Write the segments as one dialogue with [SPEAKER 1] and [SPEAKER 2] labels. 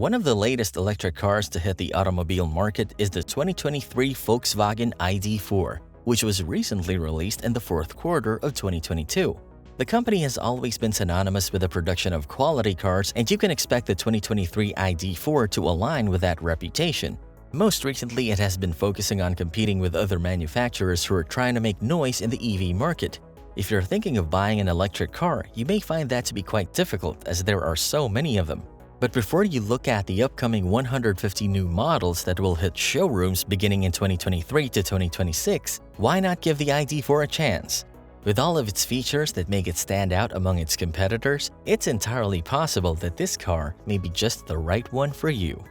[SPEAKER 1] One of the latest electric cars to hit the automobile market is the 2023 Volkswagen ID4, which was recently released in the fourth quarter of 2022. The company has always been synonymous with the production of quality cars, and you can expect the 2023 ID4 to align with that reputation. Most recently, it has been focusing on competing with other manufacturers who are trying to make noise in the EV market. If you're thinking of buying an electric car, you may find that to be quite difficult as there are so many of them. But before you look at the upcoming 150 new models that will hit showrooms beginning in 2023 to 2026, why not give the ID4 a chance? With all of its features that make it stand out among its competitors, it's entirely possible that this car may be just the right one for you.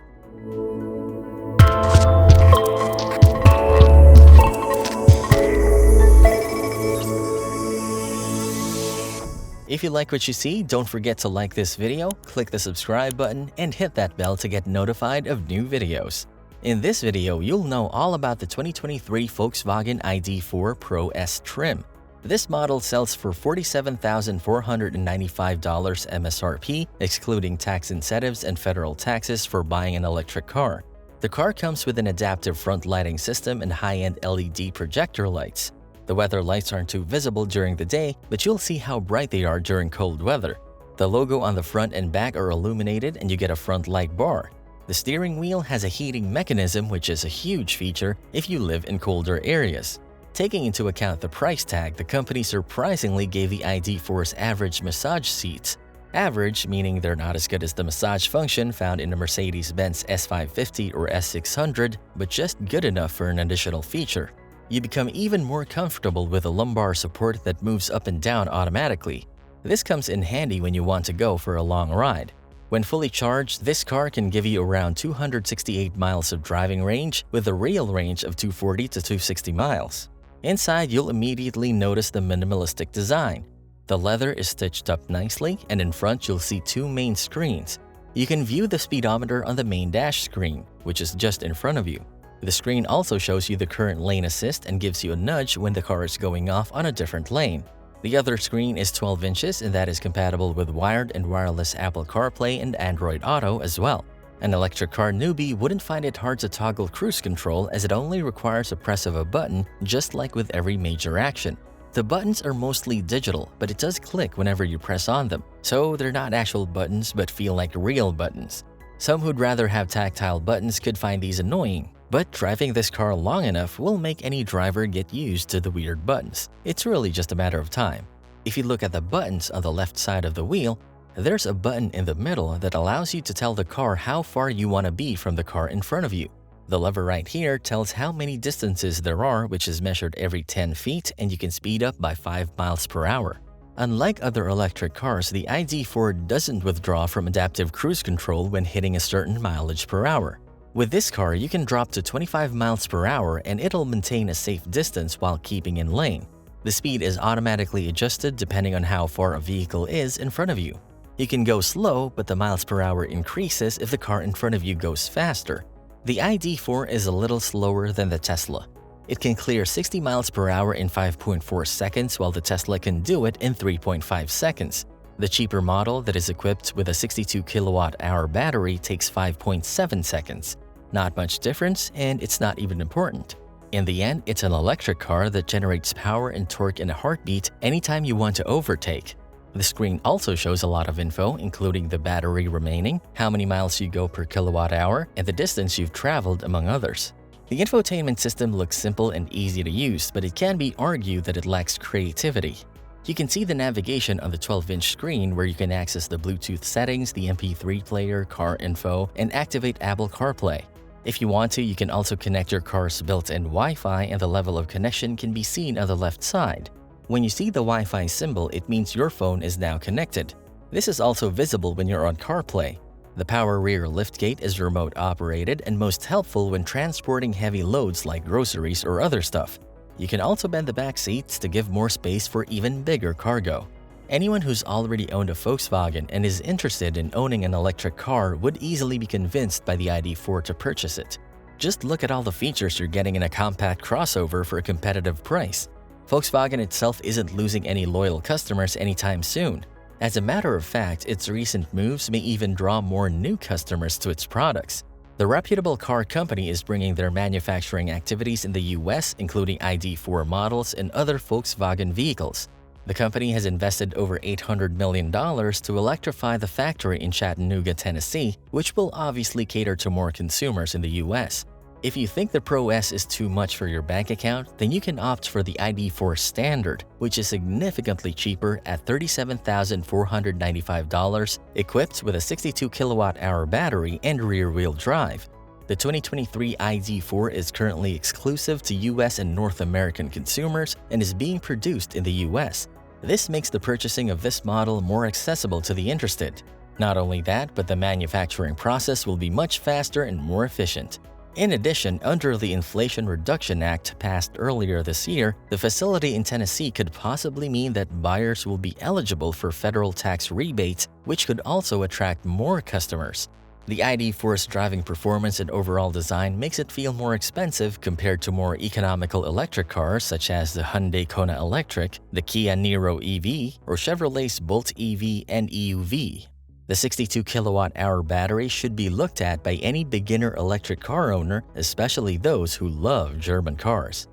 [SPEAKER 1] If you like what you see, don't forget to like this video, click the subscribe button, and hit that bell to get notified of new videos. In this video, you'll know all about the 2023 Volkswagen ID4 Pro S trim. This model sells for $47,495 MSRP, excluding tax incentives and federal taxes for buying an electric car. The car comes with an adaptive front lighting system and high-end LED projector lights. The weather lights aren't too visible during the day, but you'll see how bright they are during cold weather. The logo on the front and back are illuminated and you get a front light bar. The steering wheel has a heating mechanism, which is a huge feature if you live in colder areas. Taking into account the price tag, the company surprisingly gave the ID4's average massage seats. Average meaning they're not as good as the massage function found in the Mercedes-Benz S550 or S600, but just good enough for an additional feature. You become even more comfortable with a lumbar support that moves up and down automatically. This comes in handy when you want to go for a long ride. When fully charged, this car can give you around 268 miles of driving range with a real range of 240 to 260 miles. Inside, you'll immediately notice the minimalistic design. The leather is stitched up nicely, and in front you'll see two main screens. You can view the speedometer on the main dash screen, which is just in front of you. The screen also shows you the current lane assist and gives you a nudge when the car is going off on a different lane. The other screen is 12 inches and that is compatible with wired and wireless Apple CarPlay and Android Auto as well. An electric car newbie wouldn't find it hard to toggle cruise control as it only requires a press of a button, just like with every major action. The buttons are mostly digital, but it does click whenever you press on them, so they're not actual buttons but feel like real buttons. Some who'd rather have tactile buttons could find these annoying, but driving this car long enough will make any driver get used to the weird buttons. It's really just a matter of time. If you look at the buttons on the left side of the wheel, there's a button in the middle that allows you to tell the car how far you want to be from the car in front of you. The lever right here tells how many distances there are, which is measured every 10 feet, and you can speed up by 5 miles per hour. Unlike other electric cars, the ID4 doesn't withdraw from adaptive cruise control when hitting a certain mileage per hour. With this car, you can drop to 25 miles per hour and it'll maintain a safe distance while keeping in lane. The speed is automatically adjusted depending on how far a vehicle is in front of you. You can go slow, but the miles per hour increases if the car in front of you goes faster. The ID4 is a little slower than the Tesla. It can clear 60 miles per hour in 5.4 seconds while the Tesla can do it in 3.5 seconds. The cheaper model that is equipped with a 62 kilowatt-hour battery takes 5.7 seconds. Not much difference, and it's not even important. In the end, it's an electric car that generates power and torque in a heartbeat anytime you want to overtake. The screen also shows a lot of info, including the battery remaining, how many miles you go per kilowatt-hour, and the distance you've traveled, among others. The infotainment system looks simple and easy to use, but it can be argued that it lacks creativity. You can see the navigation on the 12-inch screen where you can access the Bluetooth settings, the MP3 player, car info, and activate Apple CarPlay. If you want to, you can also connect your car's built-in Wi-Fi, and the level of connection can be seen on the left side. When you see the Wi-Fi symbol, it means your phone is now connected. This is also visible when you're on CarPlay. The power rear liftgate is remote operated and most helpful when transporting heavy loads like groceries or other stuff. You can also bend the back seats to give more space for even bigger cargo. Anyone who's already owned a Volkswagen and is interested in owning an electric car would easily be convinced by the ID4 to purchase it. Just look at all the features you're getting in a compact crossover for a competitive price. Volkswagen itself isn't losing any loyal customers anytime soon. As a matter of fact, its recent moves may even draw more new customers to its products. The reputable car company is bringing their manufacturing activities in the US, including ID4 models and other Volkswagen vehicles. The company has invested over $800 million to electrify the factory in Chattanooga, Tennessee, which will obviously cater to more consumers in the US. If you think the Pro S is too much for your bank account, then you can opt for the ID4 Standard, which is significantly cheaper at $37,495, equipped with a 62 kilowatt-hour battery and rear-wheel drive. The 2023 ID4 is currently exclusive to US and North American consumers and is being produced in the US. This makes the purchasing of this model more accessible to the interested. Not only that, but the manufacturing process will be much faster and more efficient. In addition, under the Inflation Reduction Act passed earlier this year, the facility in Tennessee could possibly mean that buyers will be eligible for federal tax rebates, which could also attract more customers. The ID4's driving performance and overall design makes it feel more expensive compared to more economical electric cars such as the Hyundai Kona Electric, the Kia Niro EV, or Chevrolet's Bolt EV and EUV. The 62 kilowatt-hour battery should be looked at by any beginner electric car owner, especially those who love German cars.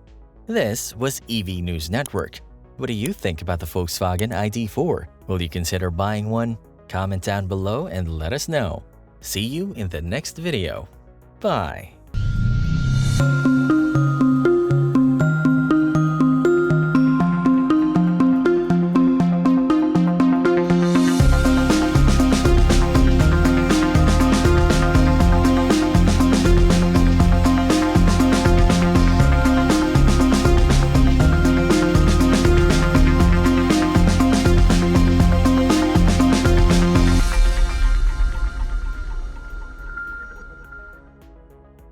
[SPEAKER 1] This was EV News Network. What do you think about the Volkswagen ID4? Will you consider buying one? Comment down below and let us know. See you in the next video. Bye.